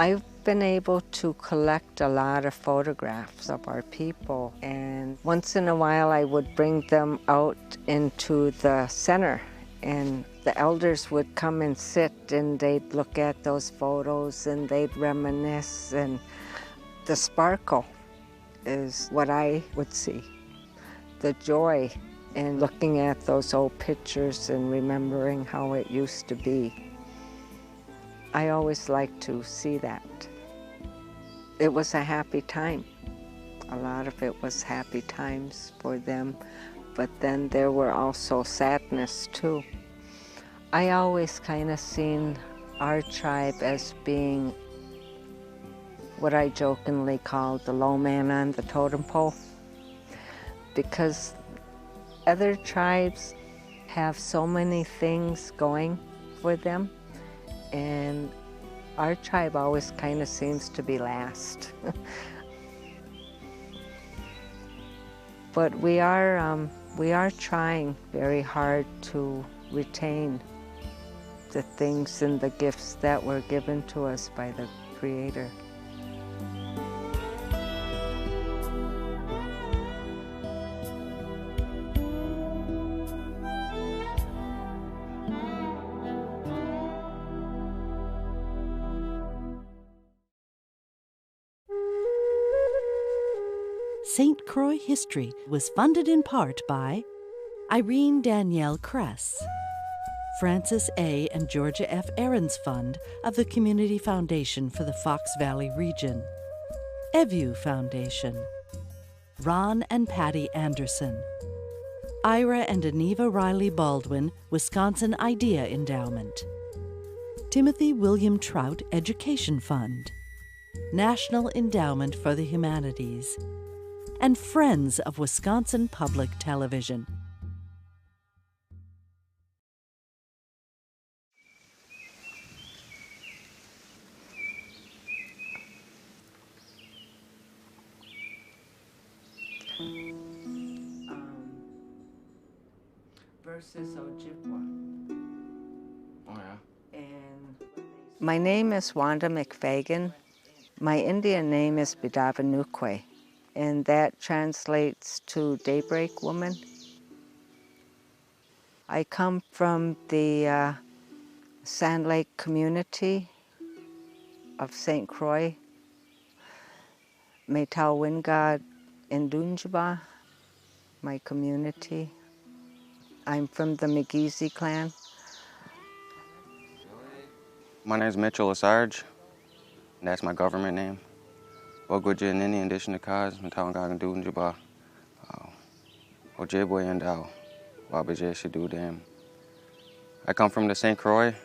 I've been able to collect a lot of photographs of our people, and once in a while I would bring them out into the center, and the elders would come and sit and they'd look at those photos and they'd reminisce, and the sparkle is what I would see. The joy in looking at those old pictures and remembering how it used to be. I always like to see that. It was a happy time. A lot of it was happy times for them, but then there were also sadness too. I always kind of seen our tribe as being what I jokingly call the low man on the totem pole, because other tribes have so many things going for them, and our tribe always kind of seems to be last. But we are trying very hard to retain the things and the gifts that were given to us by the Creator. St. Croix History was funded in part by Irene Danielle Kress, Francis A. and Georgia F. Ahrens Fund of the Community Foundation for the Fox Valley region, Evu Foundation, Ron and Patty Anderson, Ira and Aneva Riley Baldwin Wisconsin Idea Endowment, Timothy William Trout Education Fund, National Endowment for the Humanities, and Friends of Wisconsin Public Television. Versus Ojibwe. Oh, yeah. And my name is Wanda McFaggen. My Indian name is Bidavanukwe, and that translates to daybreak woman. I come from the Sand Lake community of St. Croix, Metawingad and Dunjaba, my community. I'm from the McGeezy clan. My name is Mitchell Sarge, and that's my government name. Ogwiji and Nini addition to Kaz, Metawingad and Dunjaba, Ojibwe and Wabaje Shadu Dam. I come from the St. Croix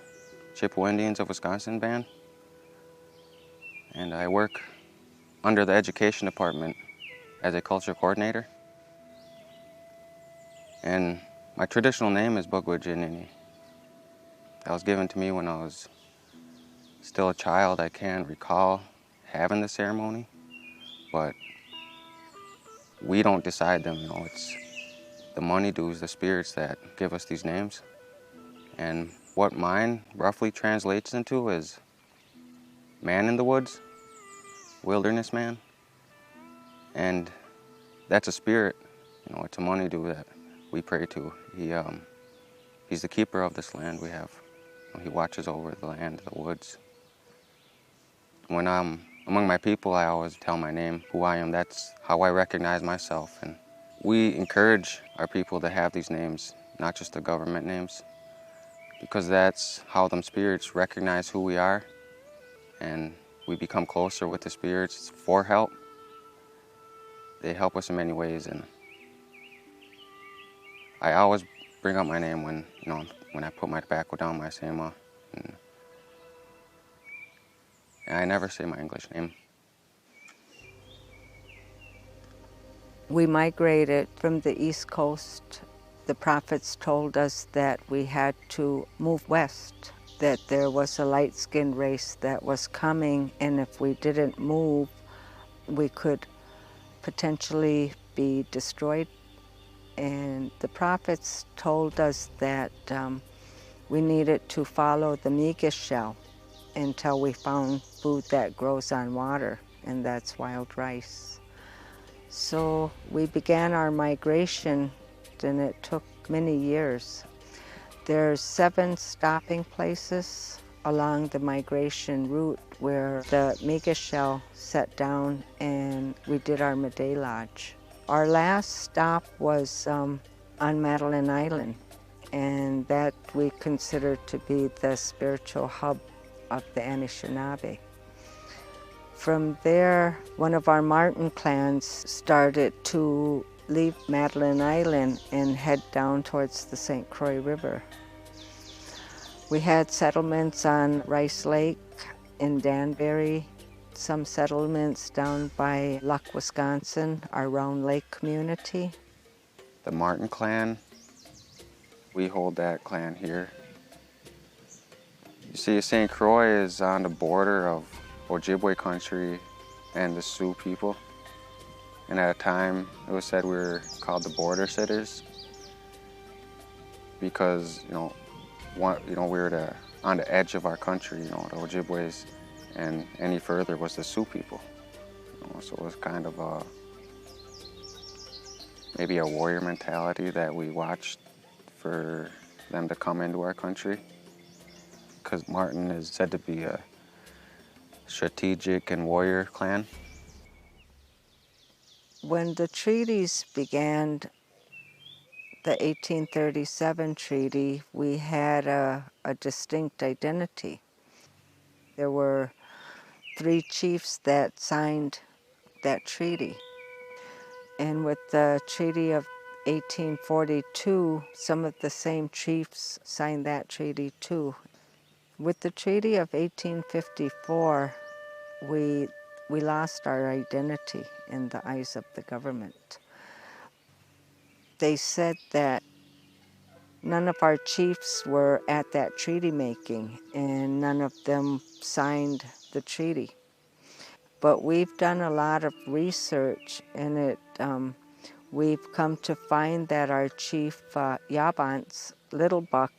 Chippewa Indians of Wisconsin band, and I work under the education department as a culture coordinator. And my traditional name is Bugwiji Nini. That was given to me when I was still a child. I can't recall having the ceremony, but we don't decide them, you know. It's the money dues, the spirits that give us these names. And what mine roughly translates into is man in the woods, wilderness man. And that's a spirit, you know, it's a money due that we pray to. He's the keeper of this land we have. You know, he watches over the land, the woods. When I'm among my people, I always tell my name, who I am. That's how I recognize myself. And we encourage our people to have these names, not just the government names, because that's how them spirits recognize who we are, and we become closer with the spirits for help. They help us in many ways, and I always bring up my name when, you know, when I put my tobacco down, my sema, and I never say my English name. We migrated from the East Coast. The prophets told us that we had to move west, that there was a light-skinned race that was coming, and if we didn't move, we could potentially be destroyed. And the prophets told us that we needed to follow the Migish shell, until we found food that grows on water, and that's wild rice. So we began our migration, and it took many years. There's 7 stopping places along the migration route where the Miga shell set down and we did our Midday Lodge. Our last stop was on Madeline Island, and that we consider to be the spiritual hub of the Anishinaabe. From there, one of our Martin clans started to leave Madeline Island and head down towards the St. Croix River. We had settlements on Rice Lake in Danbury, some settlements down by Luck, Wisconsin, our Round Lake community. The Martin clan, we hold that clan here. You see, St. Croix is on the border of Ojibwe country and the Sioux people. And at a time, it was said we were called the border sitters because, we were on the edge of our country, the Ojibways, and any further was the Sioux people. So it was kind of maybe a warrior mentality that we watched for them to come into our country, because Martin is said to be a strategic and warrior clan. When the treaties began, the 1837 treaty, we had a distinct identity. There were 3 chiefs that signed that treaty. And with the Treaty of 1842, some of the same chiefs signed that treaty too. With the Treaty of 1854, we lost our identity in the eyes of the government. They said that none of our chiefs were at that treaty making, and none of them signed the treaty. But we've done a lot of research, and we've come to find that our chief, Yabant's Little Buck,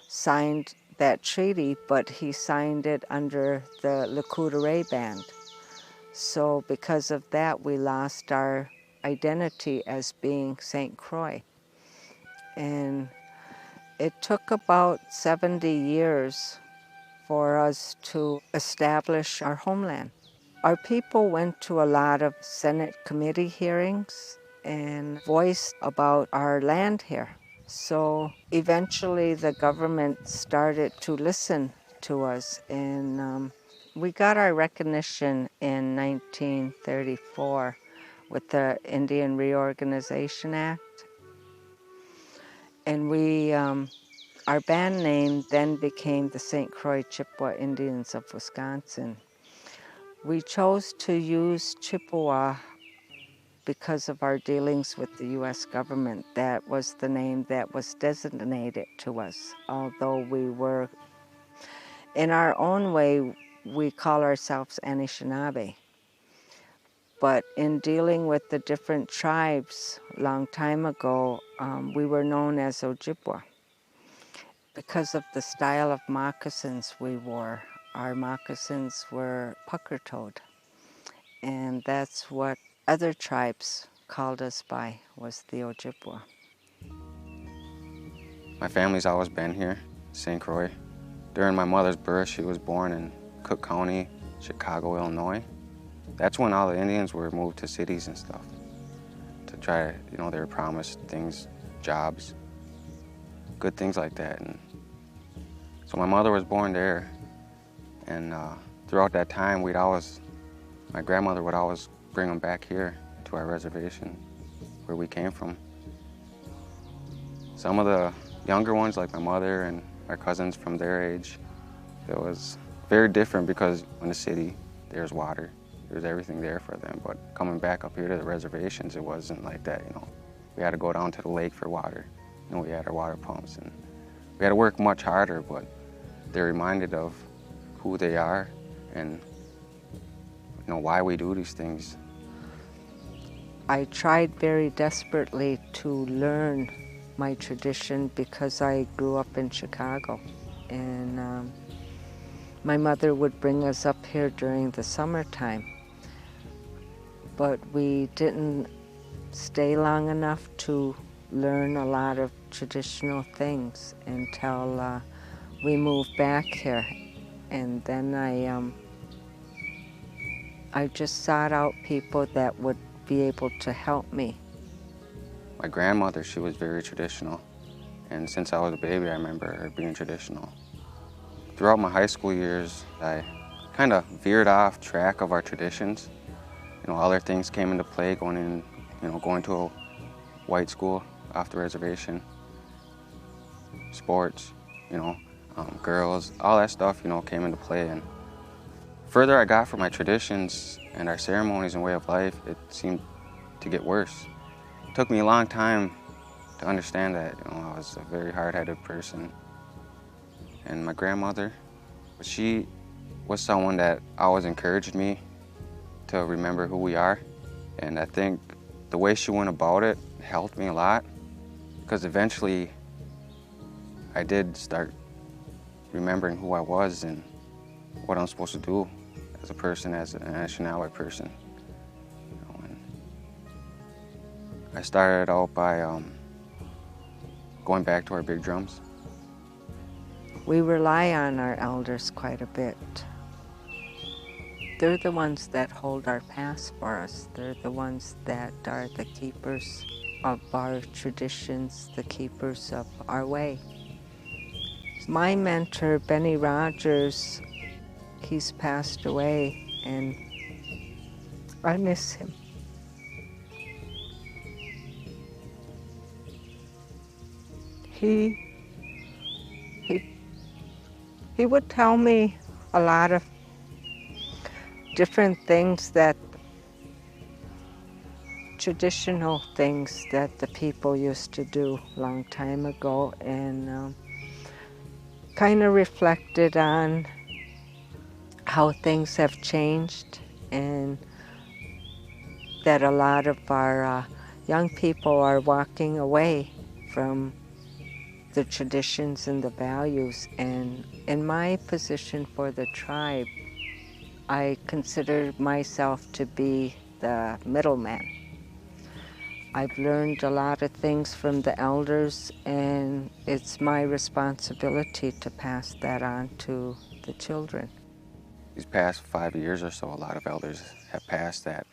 signed that treaty, but he signed it under the Lakota band. So because of that, we lost our identity as being St. Croix. And it took about 70 years for us to establish our homeland. Our people went to a lot of Senate committee hearings and voiced about our land here. So eventually the government started to listen to us, and we got our recognition in 1934 with the Indian Reorganization Act. And our band name then became the St. Croix Chippewa Indians of Wisconsin. We chose to use Chippewa because of our dealings with the U.S. government. That was the name that was designated to us, although we were, in our own way, we call ourselves Anishinaabe. But in dealing with the different tribes a long time ago, we were known as Ojibwe because of the style of moccasins we wore. Our moccasins were pucker-toed, and that's what other tribes called us by, was the Ojibwe. My family's always been here, St. Croix. During my mother's birth, she was born in Cook County, Chicago, Illinois. That's when all the Indians were moved to cities and stuff to try, they were promised things, jobs, good things like that. And so my mother was born there, and throughout that time, my grandmother would always bring them back here to our reservation where we came from. Some of the younger ones, like my mother and our cousins from their age, it was very different because in the city, there's water, there's everything there for them. But coming back up here to the reservations, it wasn't like that, We had to go down to the lake for water, we had our water pumps, and we had to work much harder, but they're reminded of who they are and why we do these things. I tried very desperately to learn my tradition because I grew up in Chicago, and My mother would bring us up here during the summertime, but we didn't stay long enough to learn a lot of traditional things until we moved back here. And then I just sought out people that would be able to help me. My grandmother, she was very traditional. And since I was a baby, I remember her being traditional. Throughout my high school years, I kind of veered off track of our traditions. You know, other things came into play, going to a white school off the reservation, sports, girls, all that stuff, came into play. And further I got from my traditions and our ceremonies and way of life, it seemed to get worse. It took me a long time to understand that, I was a very hard-headed person. And my grandmother, she was someone that always encouraged me to remember who we are. And I think the way she went about it helped me a lot, because eventually I did start remembering who I was and what I'm supposed to do as a person, as an Anishinaabe person. And I started out by going back to our big drums. We rely on our elders quite a bit. They're the ones that hold our past for us. They're the ones that are the keepers of our traditions, the keepers of our way. My mentor, Benny Rogers, he's passed away, and I miss him. He would tell me a lot of different things, that traditional things that the people used to do a long time ago, and kind of reflected on how things have changed, and that a lot of our young people are walking away from the traditions and the values. And in my position for the tribe, I consider myself to be the middleman. I've learned a lot of things from the elders, and it's my responsibility to pass that on to the children. These past 5 years or so, a lot of elders have passed that.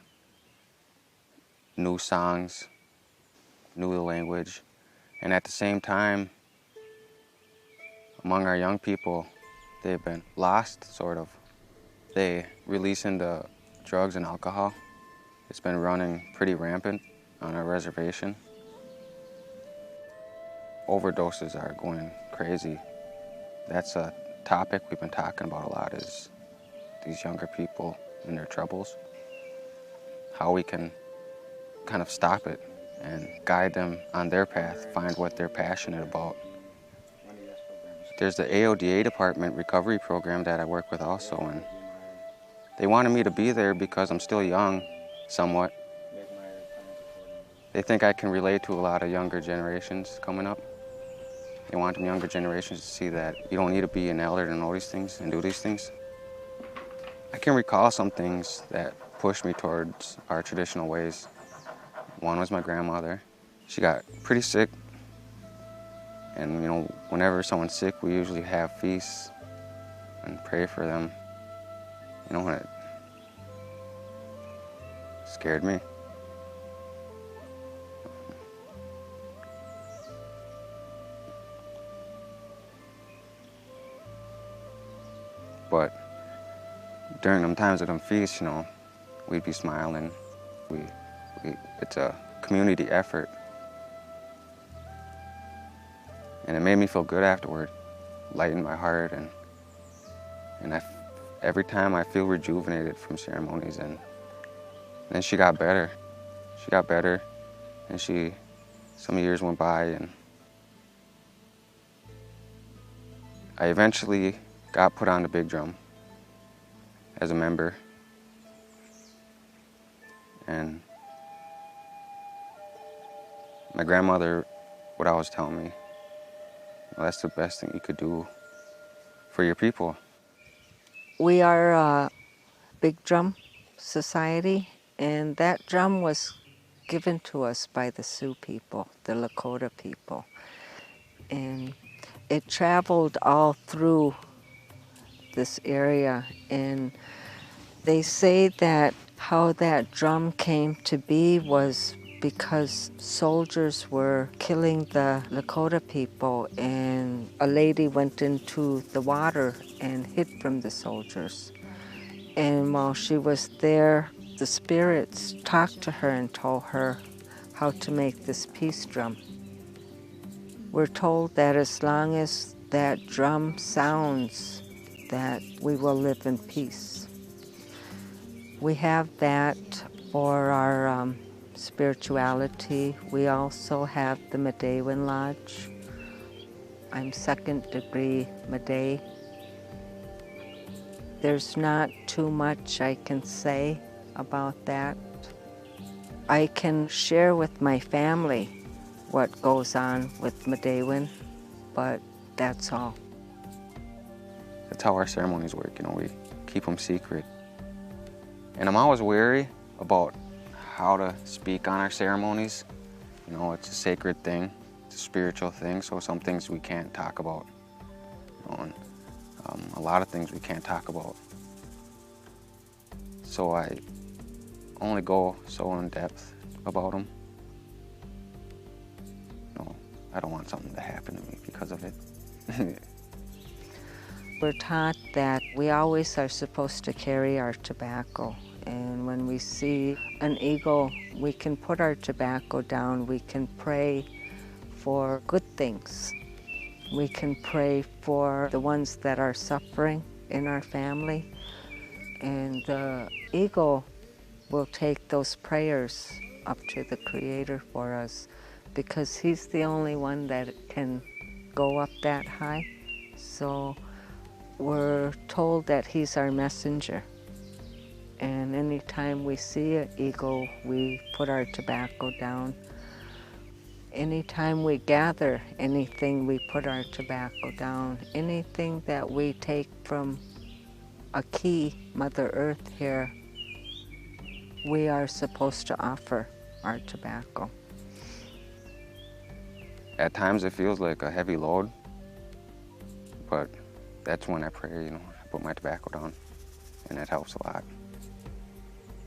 New songs, new language, and at the same time, among our young people, they've been lost, sort of. They release into drugs and alcohol. It's been running pretty rampant on our reservation. Overdoses are going crazy. That's a topic we've been talking about a lot, is these younger people and their troubles. How we can kind of stop it and guide them on their path, find what they're passionate about. There's the AODA department recovery program that I work with also, and they wanted me to be there because I'm still young, somewhat. They think I can relate to a lot of younger generations coming up. They want them younger generations to see that you don't need to be an elder to know these things and do these things. I can recall some things that pushed me towards our traditional ways. One was my grandmother. She got pretty sick. And whenever someone's sick, we usually have feasts and pray for them. And it scared me. But during them times of them feasts, we'd be smiling. It's a community effort. And it made me feel good afterward, lightened my heart, and every time I feel rejuvenated from ceremonies. And then she got better. She got better, and some years went by, and I eventually got put on the big drum as a member. And my grandmother would always tell me, well, that's the best thing you could do for your people. We are a big drum society, and that drum was given to us by the Sioux people, the Lakota people. And it traveled all through this area, and they say that how that drum came to be was because soldiers were killing the Lakota people, and a lady went into the water and hid from the soldiers. And while she was there, the spirits talked to her and told her how to make this peace drum. We're told that as long as that drum sounds, that we will live in peace. We have that for our spirituality. We also have the Medewan Lodge. I'm second degree Mede. There's not too much I can say about that. I can share with my family what goes on with Medewan, but that's all. That's how our ceremonies work, you know, we keep them secret. And I'm always wary about how to speak on our ceremonies. You know, it's a sacred thing, it's a spiritual thing, so some things we can't talk about. You know, and, a lot of things we can't talk about. So I only go so in depth about them. No, I don't want something to happen to me because of it. We're taught that we always are supposed to carry our tobacco. And when we see an eagle, we can put our tobacco down. We can pray for good things. We can pray for the ones that are suffering in our family. And the eagle will take those prayers up to the Creator for us, because He's the only one that can go up that high. So we're told that He's our messenger. And anytime we see an eagle, we put our tobacco down. Anytime we gather anything, we put our tobacco down. Anything that we take from a key, Mother Earth here, we are supposed to offer our tobacco. At times it feels like a heavy load, but that's when I pray, you know, I put my tobacco down, and it helps a lot.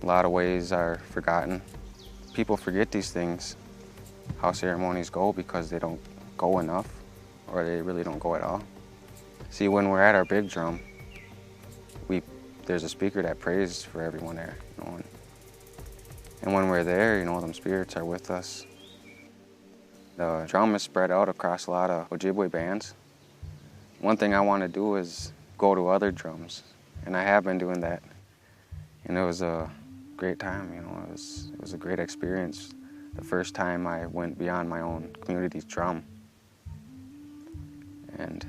A lot of ways are forgotten. People forget these things, how ceremonies go, because they don't go enough, or they really don't go at all. See, when we're at our big drum, there's a speaker that prays for everyone there, you know, and when we're there, you know, them spirits are with us. The drum is spread out across a lot of Ojibwe bands. One thing I want to do is go to other drums, and I have been doing that, and it was a great time, you know, it was a great experience. The first time I went beyond my own community's drum, and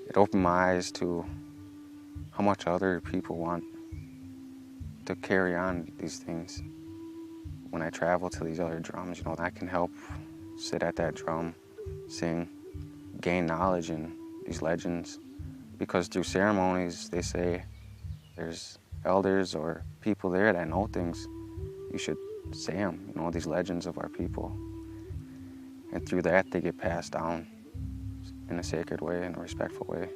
it opened my eyes to how much other people want to carry on these things. When I travel to these other drums, you know, I can help sit at that drum, sing, gain knowledge in these legends, because through ceremonies, they say there's elders or people there that know things. You should say them, you know, these legends of our people. And through that, they get passed down in a sacred way, in a respectful way.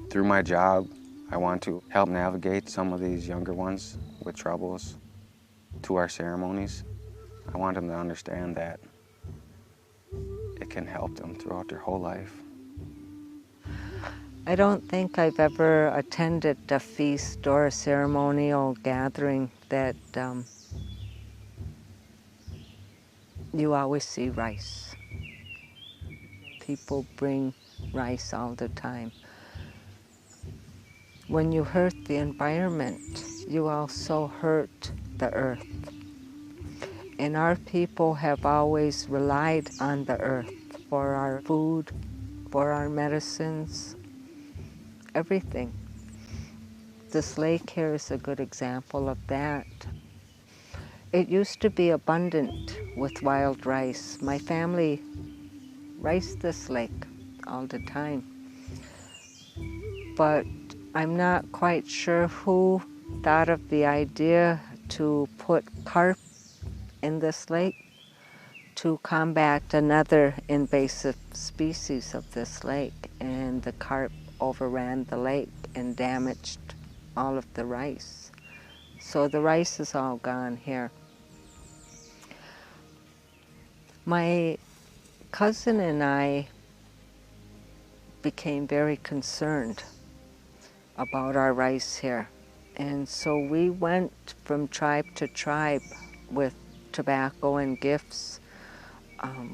Through my job, I want to help navigate some of these younger ones with troubles to our ceremonies. I want them to understand that it can help them throughout their whole life. I don't think I've ever attended a feast or a ceremonial gathering that you always see rice. People bring rice all the time. When you hurt the environment, you also hurt the earth. And our people have always relied on the earth for our food, for our medicines, everything. This lake here is a good example of that. It used to be abundant with wild rice. My family riced this lake all the time. but I'm not quite sure who thought of the idea to put carp in this lake to combat another invasive species of this lake, and the carp overran the lake and damaged all of the rice. So the rice is all gone here. My cousin and I became very concerned about our rice here. And so we went from tribe to tribe with tobacco and gifts.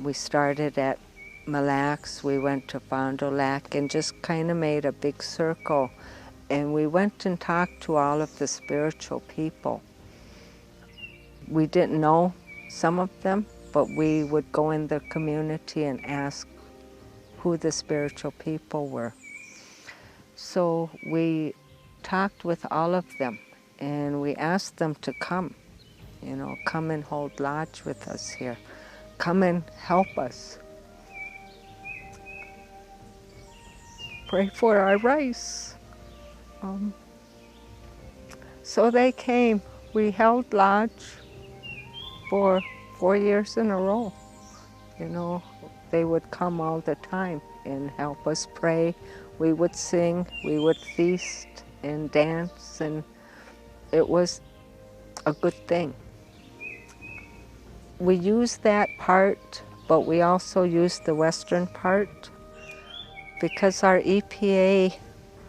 We started at Mille Lacs, we went to Fond du Lac, and just kind of made a big circle. And we went and talked to all of the spiritual people. We didn't know some of them, but we would go in the community and ask who the spiritual people were. So we talked with all of them, and we asked them to come, come and hold lodge with us here. Come and help us. Pray for our rice. So they came. We held lodge for 4 years in a row. They would come all the time and help us pray. We would sing, we would feast and dance, and it was a good thing. We used that part, but we also used the western part because our EPA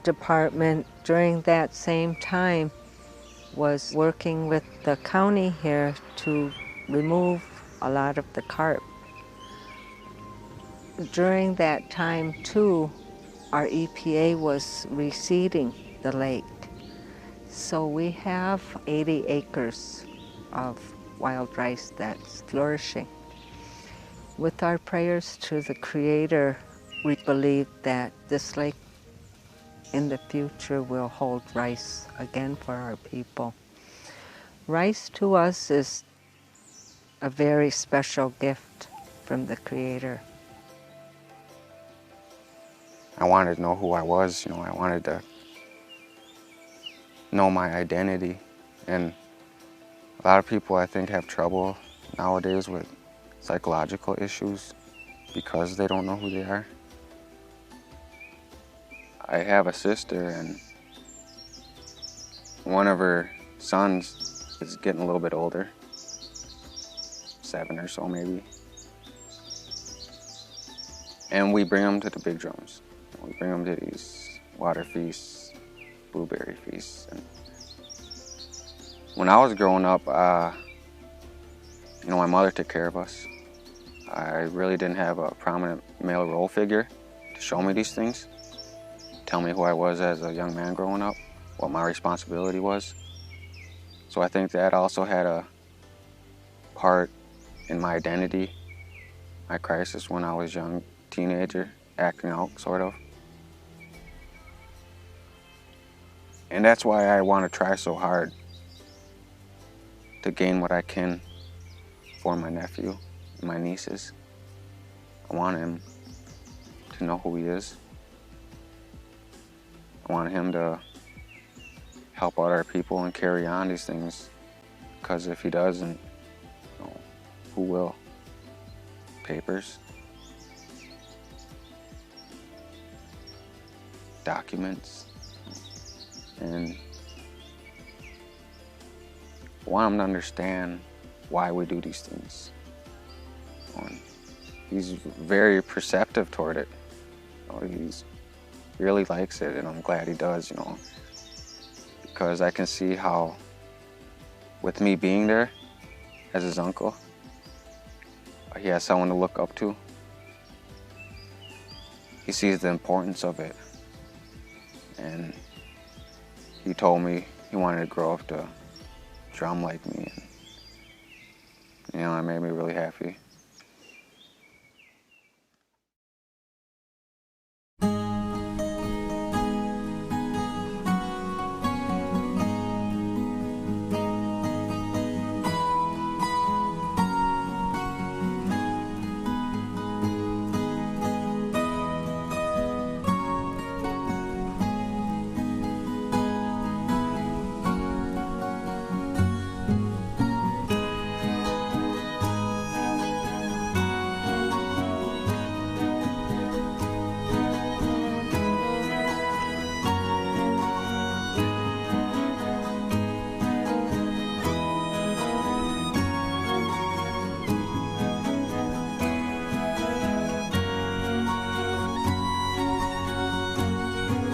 department during that same time was working with the county here to remove a lot of the carp. During that time too, our EPA was reseeding the lake. So we have 80 acres of wild rice that's flourishing. With our prayers to the Creator, we believe that this lake in the future will hold rice again for our people. Rice to us is a very special gift from the Creator. I wanted to know who I was, I wanted to know my identity. And a lot of people, I think, have trouble nowadays with psychological issues because they don't know who they are. I have a sister, and one of her sons is getting a little bit older, 7 or so maybe. And we bring them to the big drums. We bring them to these water feasts, blueberry feasts. And when I was growing up, my mother took care of us. I really didn't have a prominent male role figure to show me these things, tell me who I was as a young man growing up, what my responsibility was. So I think that also had a part in my identity, my crisis when I was young, teenager, acting out, sort of. And that's why I want to try so hard to gain what I can for my nephew and my nieces. I want him to know who he is. I want him to help out our people and carry on these things, because if he doesn't, who will? Papers, documents, and I want him to understand why we do these things. He's very perceptive toward it. He really likes it, and I'm glad he does, because I can see how, with me being there as his uncle, he has someone to look up to. He sees the importance of it, and he told me he wanted to grow up to drum like me, and that made me really happy.